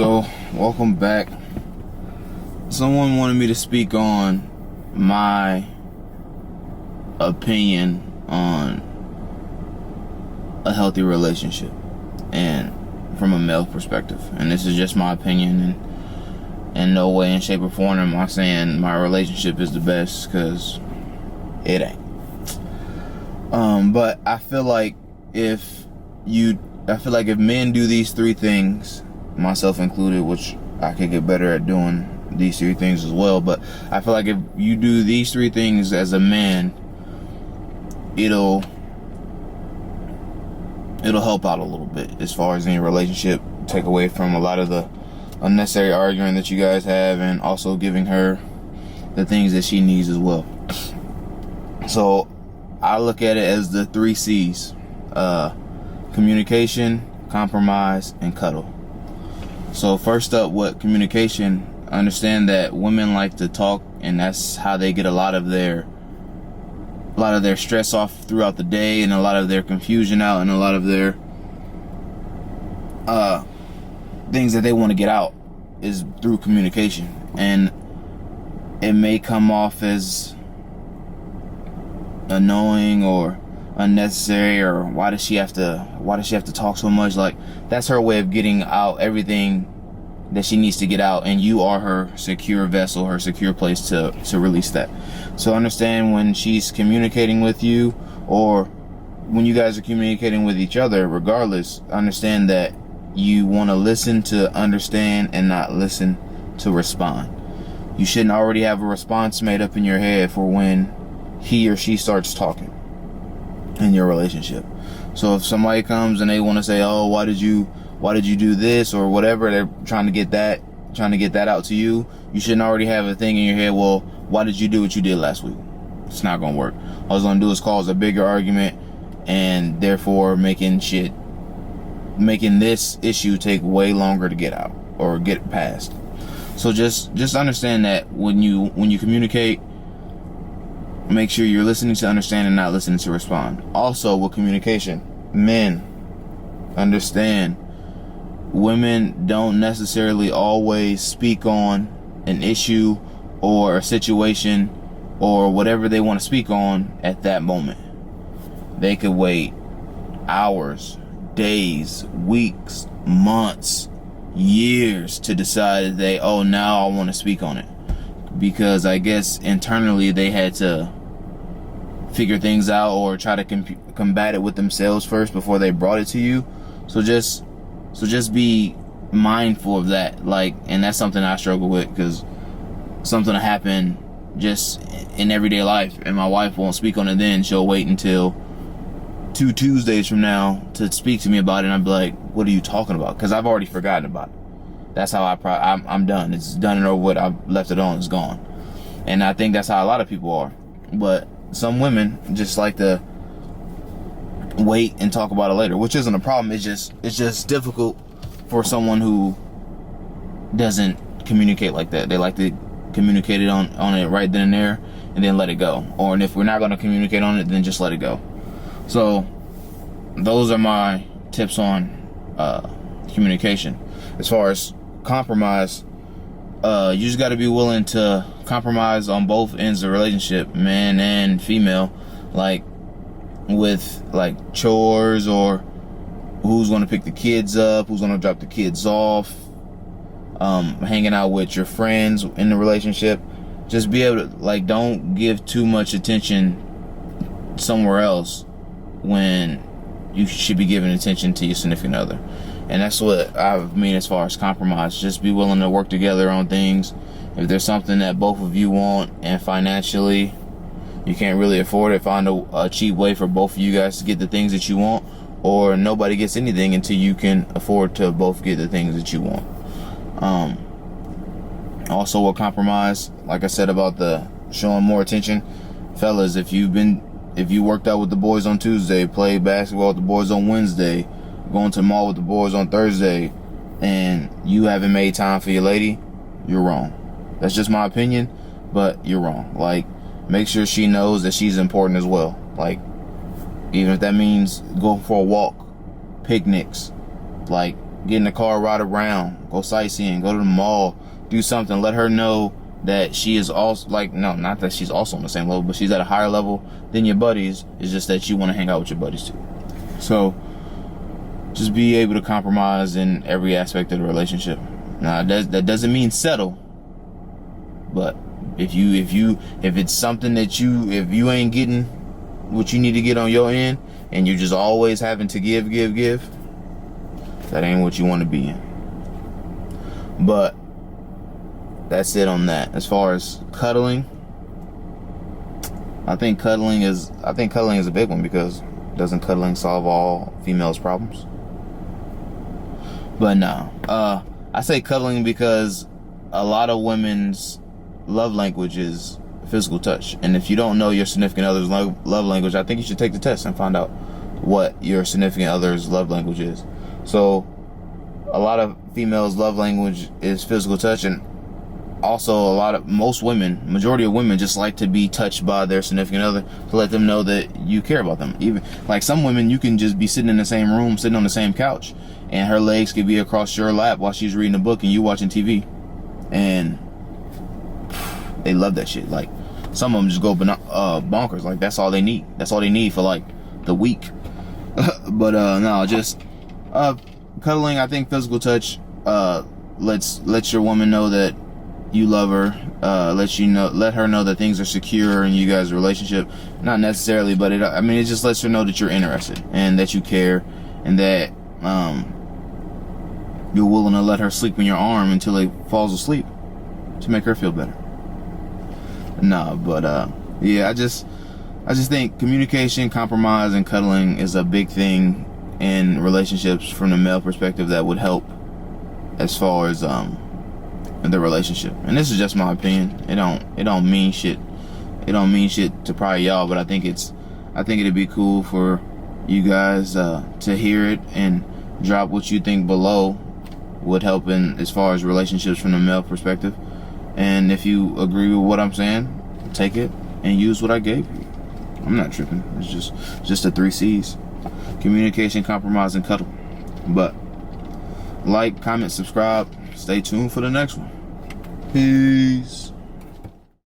So, welcome back. Someone wanted me to speak on my opinion on a healthy relationship and from a male perspective. And this is just my opinion, and in no way, in shape, or form am I saying my relationship is the best, because it ain't. But I feel like if men do these three things, myself included, which I could get better at doing these three things as well, but I feel like if you do these three things as a man, it'll help out a little bit as far as any relationship, take away from a lot of the unnecessary arguing that you guys have, and also giving her the things that she needs as well. So I look at it as the 3 C's: communication, compromise, and cuddle. So first up, what communication? Understand that women like to talk, and that's how they get a lot of their stress off throughout the day, and a lot of their confusion out, and a lot of their things that they want to get out is through communication. And it may come off as annoying or unnecessary, or why does she have to talk so much? Like, that's her way of getting out everything that she needs to get out, and you are her secure vessel, her secure place to release that. So understand, when she's communicating with you, or when you guys are communicating with each other, regardless, understand that you want to listen to understand and not listen to respond. You shouldn't already have a response made up in your head for when he or she starts talking in your relationship. So if somebody comes and they want to say, "Oh, why did you do this?" or whatever, they're trying to get that out to you. You shouldn't already have a thing in your head, "Well, why did you do what you did last week?" It's not gonna work. All it's gonna do is cause a bigger argument, and therefore making this issue take way longer to get out or get past. So just understand that when you communicate, make sure you're listening to understand and not listening to respond. Also, with communication, men, understand, women don't necessarily always speak on an issue or a situation or whatever they want to speak on at that moment. They could wait hours, days, weeks, months, years to decide that now I want to speak on it, because I guess internally they had to figure things out or try to combat it with themselves first before they brought it to you. So just be mindful of that. And that's something I struggle with, because something will happen just in everyday life, and my wife won't speak on it then. She'll wait until 2 Tuesdays from now to speak to me about it, and I'll be like, "What are you talking about?" Because I've already forgotten about it. That's how I'm done. It's done and over with. I've left it on. It's gone. And I think that's how a lot of people are. But some women just like to wait and talk about it later, which isn't a problem. It's just difficult for someone who doesn't communicate like that. They like to communicate it on it right then and there, and then let it go. Or, and if we're not going to communicate on it, then just let it go. So those are my tips on communication. As far as compromise, you just got to be willing to compromise on both ends of the relationship, man and female, with chores, or who's going to pick the kids up, who's going to drop the kids off, hanging out with your friends in the relationship. Just be able to, don't give too much attention somewhere else when you should be giving attention to your significant other. And that's what I mean as far as compromise. Just be willing to work together on things. If there's something that both of you want and financially you can't really afford it, find a cheap way for both of you guys to get the things that you want, or nobody gets anything until you can afford to both get the things that you want. Also, with compromise, like I said about the showing more attention, fellas, if you worked out with the boys on Tuesday, played basketball with the boys on Wednesday, going to the mall with the boys on Thursday, and you haven't made time for your lady, you're wrong. That's just my opinion, but you're wrong. Make sure she knows that she's important as well. Even if that means go for a walk, picnics, Get in the car, ride around, go sightseeing, go to the mall, do something. Let her know that she is also, like, no, not that she's also on the same level, but she's at a higher level than your buddies. It's just that you want to hang out with your buddies too. So just be able to compromise in every aspect of the relationship. Now that doesn't mean settle, but if it's something that if you ain't getting what you need to get on your end, and you're just always having to give, that ain't what you want to be in. But that's it on that. As far as cuddling, I think cuddling is a big one, because doesn't cuddling solve all females' problems? But no, I say cuddling because a lot of women's love language is physical touch. And if you don't know your significant other's love language, I think you should take the test and find out what your significant other's love language is. So a lot of females' love language is physical touch, and also majority of women just like to be touched by their significant other to let them know that you care about them. Even like some women, you can just be sitting in the same room, sitting on the same couch, and her legs could be across your lap while she's reading a book and you watching TV, and they love that shit. Like some of them just go bonkers. Like that's all they need. That's all they need for like the week. But no, just cuddling. I think physical touch lets your woman know that you love her. Let her know that things are secure in you guys' relationship. Not necessarily, but it just lets her know that you're interested and that you care, and that you're willing to let her sleep in your arm until he falls asleep to make her feel better. No, but yeah, I just think communication, compromise, and cuddling is a big thing in relationships from the male perspective that would help as far as the relationship. And this is just my opinion. It don't mean shit. It don't mean shit to probably y'all, but I think it'd be cool for you guys to hear it and drop what you think below would help in as far as relationships from the male perspective. And if you agree with what I'm saying, take it and use what I gave you. I'm not tripping. It's just the 3 C's: communication, compromise, and cuddle. But like, comment, subscribe. Stay tuned for the next one. Peace.